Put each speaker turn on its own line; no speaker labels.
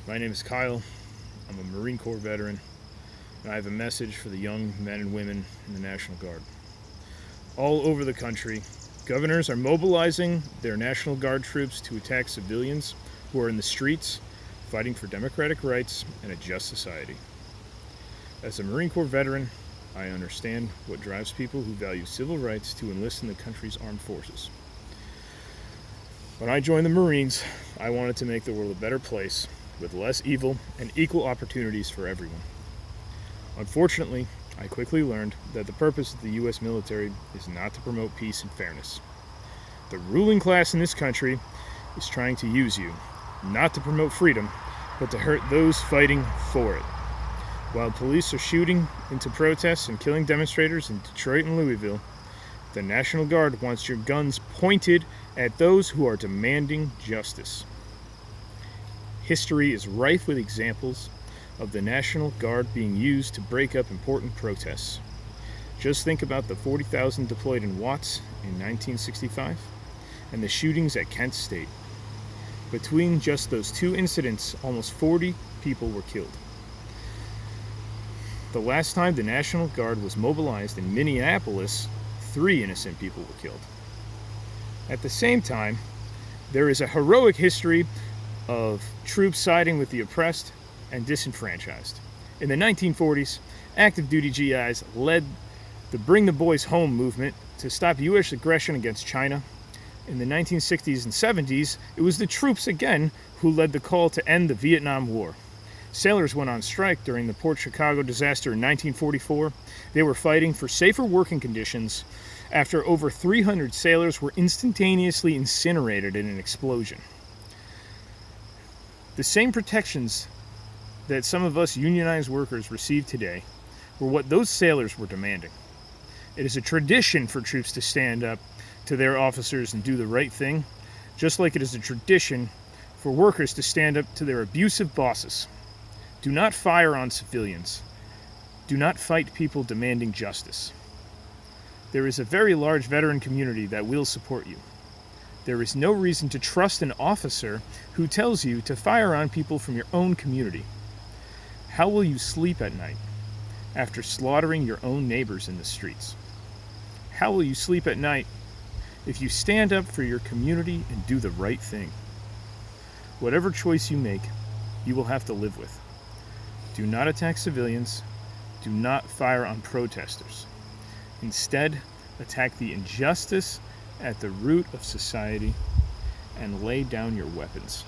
My name is Kyle. I'm a Marine Corps veteran, and I have a message for the young men and women in the National Guard. All over the country, governors are mobilizing their National Guard troops to attack civilians who are in the streets fighting for democratic rights and a just society. As a Marine Corps veteran, I understand what drives people who value civil rights to enlist in the country's armed forces. When I joined the Marines, I wanted to make the world a better place with less evil and equal opportunities for everyone. Unfortunately, I quickly learned that the purpose of the U.S. military is not to promote peace and fairness. The ruling class in this country is trying to use you, not to promote freedom, but to hurt those fighting for it. While police are shooting into protests and killing demonstrators in Detroit and Louisville, the National Guard wants your guns pointed at those who are demanding justice. History is rife with examples of the National Guard being used to break up important protests. Just think about the 40,000 deployed in Watts in 1965 and the shootings at Kent State. Between just those two incidents, almost 40 people were killed. The last time the National Guard was mobilized in Minneapolis, 3 innocent people were killed. At the same time, there is a heroic history of troops siding with the oppressed and disenfranchised. In the 1940s, active duty GIs led the Bring the Boys Home movement to stop U.S. aggression against China. In the 1960s and 70s, it was the troops again who led the call to end the Vietnam War. Sailors went on strike during the Port Chicago disaster in 1944. They were fighting for safer working conditions after over 300 sailors were instantaneously incinerated in an explosion. The same protections that some of us unionized workers receive today were what those sailors were demanding. It is a tradition for troops to stand up to their officers and do the right thing, just like it is a tradition for workers to stand up to their abusive bosses. Do not fire on civilians. Do not fight people demanding justice. There is a very large veteran community that will support you. There is no reason to trust an officer who tells you to fire on people from your own community. How will you sleep at night after slaughtering your own neighbors in the streets? How will you sleep at night if you stand up for your community and do the right thing? Whatever choice you make, you will have to live with. Do not attack civilians. Do not fire on protesters. Instead, attack the injustice at the root of society and lay down your weapons.